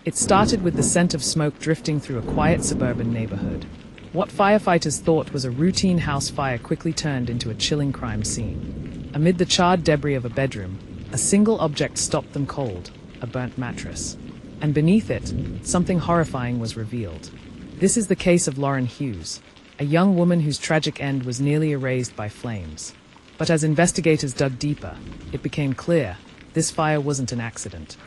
It started with the scent of smoke drifting through a quiet suburban neighborhood. What firefighters thought was a routine house fire quickly turned into a chilling crime scene. Amid the charred debris of a bedroom, a single object stopped them cold, a burnt mattress. And beneath it, something horrifying was revealed. This is the case of Lauren Hughes, a young woman whose tragic end was nearly erased by flames. But as investigators dug deeper, it became clear this fire wasn't an accident.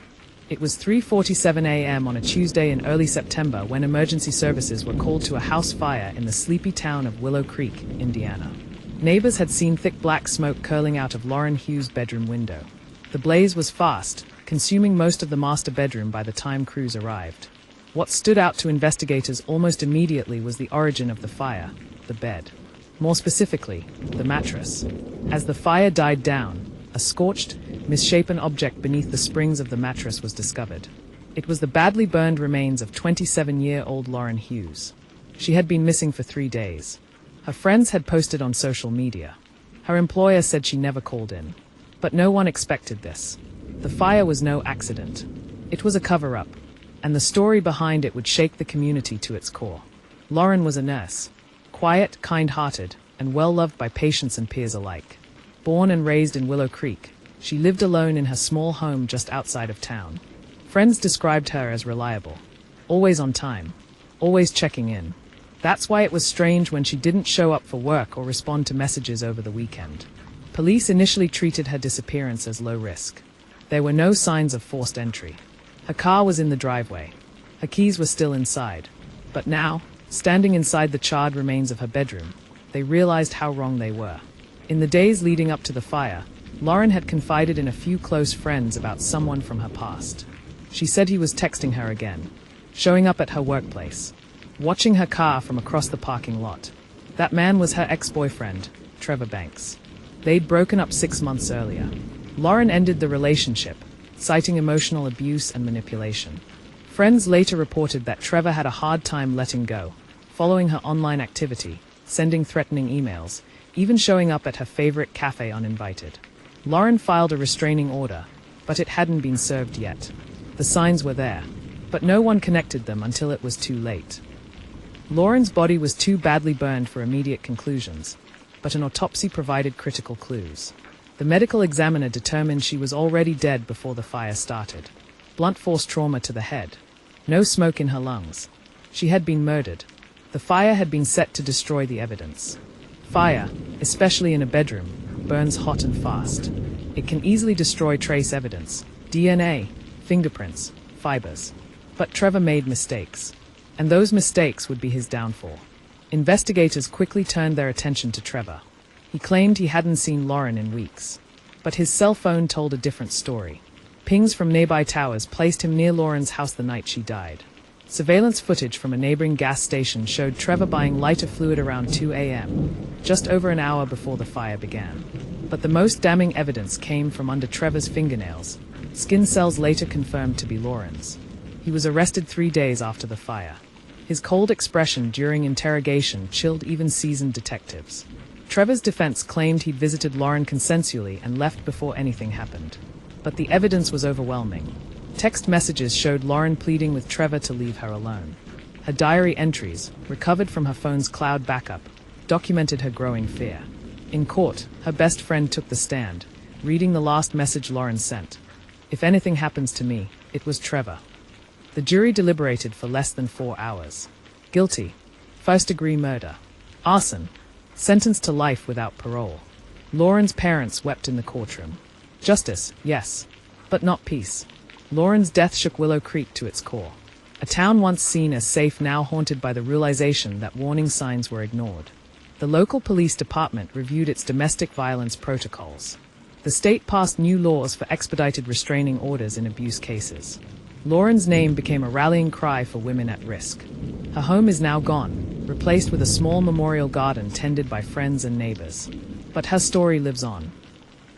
It was 3:47 a.m. on a Tuesday in early September when emergency services were called to a house fire in the sleepy town of Willow Creek, Indiana. Neighbors had seen thick black smoke curling out of Lauren Hughes' bedroom window. The blaze was fast, consuming most of the master bedroom by the time crews arrived. What stood out to investigators almost immediately was the origin of the fire, the bed. More specifically, the mattress. As the fire died down, a scorched, misshapen object beneath the springs of the mattress was discovered. It was the badly burned remains of 27-year-old Lauren Hughes. She had been missing for 3 days. Her friends had posted on social media. Her employer said she never called in. But no one expected this. The fire was no accident. It was a cover-up, and the story behind it would shake the community to its core. Lauren was a nurse, quiet, kind-hearted, and well-loved by patients and peers alike. Born and raised in Willow Creek, she lived alone in her small home just outside of town. Friends described her as reliable, always on time, always checking in. That's why it was strange when she didn't show up for work or respond to messages over the weekend. Police initially treated her disappearance as low risk. There were no signs of forced entry. Her car was in the driveway. Her keys were still inside. But now, standing inside the charred remains of her bedroom, they realized how wrong they were. In the days leading up to the fire, Lauren had confided in a few close friends about someone from her past. She said he was texting her again, showing up at her workplace, watching her car from across the parking lot. That man was her ex-boyfriend, Trevor Banks. They'd broken up 6 months earlier. Lauren ended the relationship, citing emotional abuse and manipulation. Friends later reported that Trevor had a hard time letting go, following her online activity, sending threatening emails, even showing up at her favorite cafe uninvited. Lauren filed a restraining order, but it hadn't been served yet. The signs were there, but no one connected them until it was too late. Lauren's body was too badly burned for immediate conclusions, but an autopsy provided critical clues. The medical examiner determined she was already dead before the fire started. Blunt force trauma to the head. No smoke in her lungs. She had been murdered. The fire had been set to destroy the evidence. Fire, especially in a bedroom, burns hot and fast. It can easily destroy trace evidence, DNA, fingerprints, fibers. But Trevor made mistakes, and those mistakes would be his downfall. Investigators quickly turned their attention to Trevor. He claimed he hadn't seen Lauren in weeks, but his cell phone told a different story. Pings from nearby towers placed him near Lauren's house the night she died. Surveillance footage from a neighboring gas station showed Trevor buying lighter fluid around 2 a.m., just over an hour before the fire began. But the most damning evidence came from under Trevor's fingernails, skin cells later confirmed to be Lauren's. He was arrested 3 days after the fire. His cold expression during interrogation chilled even seasoned detectives. Trevor's defense claimed he'd visited Lauren consensually and left before anything happened. But the evidence was overwhelming. Text messages showed Lauren pleading with Trevor to leave her alone. Her diary entries, recovered from her phone's cloud backup, documented her growing fear. In court, her best friend took the stand, reading the last message Lauren sent. "If anything happens to me, it was Trevor." The jury deliberated for less than 4 hours. Guilty. First-degree murder. Arson. Sentenced to life without parole. Lauren's parents wept in the courtroom. Justice, yes, but not peace. Lauren's death shook Willow Creek to its core. A town once seen as safe now haunted by the realization that warning signs were ignored. The local police department reviewed its domestic violence protocols. The state passed new laws for expedited restraining orders in abuse cases. Lauren's name became a rallying cry for women at risk. Her home is now gone, replaced with a small memorial garden tended by friends and neighbors. But her story lives on.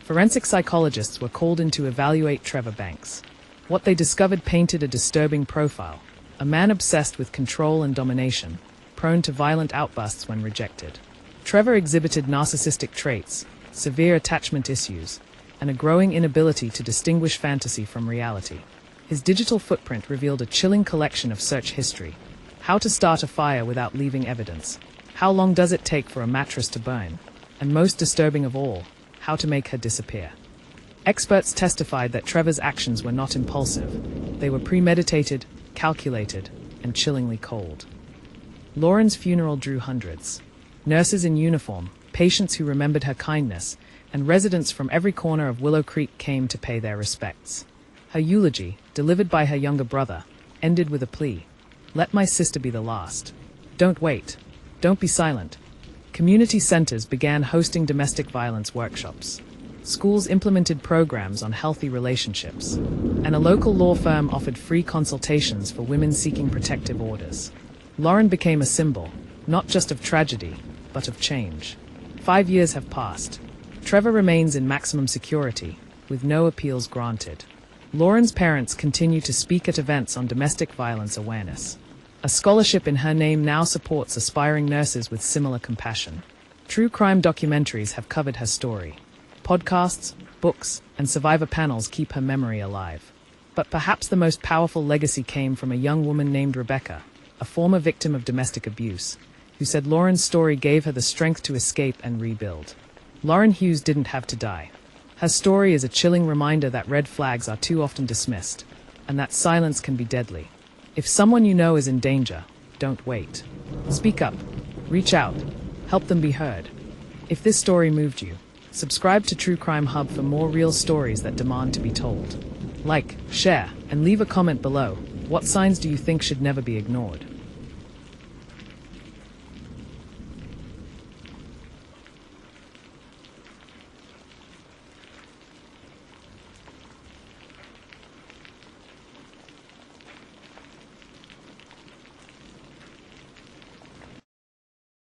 Forensic psychologists were called in to evaluate Trevor Banks. What they discovered painted a disturbing profile, a man obsessed with control and domination, prone to violent outbursts when rejected. Trevor exhibited narcissistic traits, severe attachment issues, and a growing inability to distinguish fantasy from reality. His digital footprint revealed a chilling collection of search history. How to start a fire without leaving evidence. How long does it take for a mattress to burn? And most disturbing of all, how to make her disappear. Experts testified that Trevor's actions were not impulsive. They were premeditated, calculated, and chillingly cold. Lauren's funeral drew hundreds. Nurses in uniform, patients who remembered her kindness, and residents from every corner of Willow Creek came to pay their respects. Her eulogy, delivered by her younger brother, ended with a plea. Let my sister be the last. Don't wait. Don't be silent. Community centers began hosting domestic violence workshops. Schools implemented programs on healthy relationships. And a local law firm offered free consultations for women seeking protective orders. Lauren became a symbol, not just of tragedy, but of change. 5 years have passed. Trevor remains in maximum security, with no appeals granted. Lauren's parents continue to speak at events on domestic violence awareness. A scholarship in her name now supports aspiring nurses with similar compassion. True crime documentaries have covered her story. Podcasts, books, and survivor panels keep her memory alive. But perhaps the most powerful legacy came from a young woman named Rebecca, a former victim of domestic abuse, who said Lauren's story gave her the strength to escape and rebuild. Lauren Hughes didn't have to die. Her story is a chilling reminder that red flags are too often dismissed, and that silence can be deadly. If someone you know is in danger, don't wait. Speak up, reach out, help them be heard. If this story moved you, subscribe to True Crime Hub for more real stories that demand to be told. Like, share, and leave a comment below. What signs do you think should never be ignored?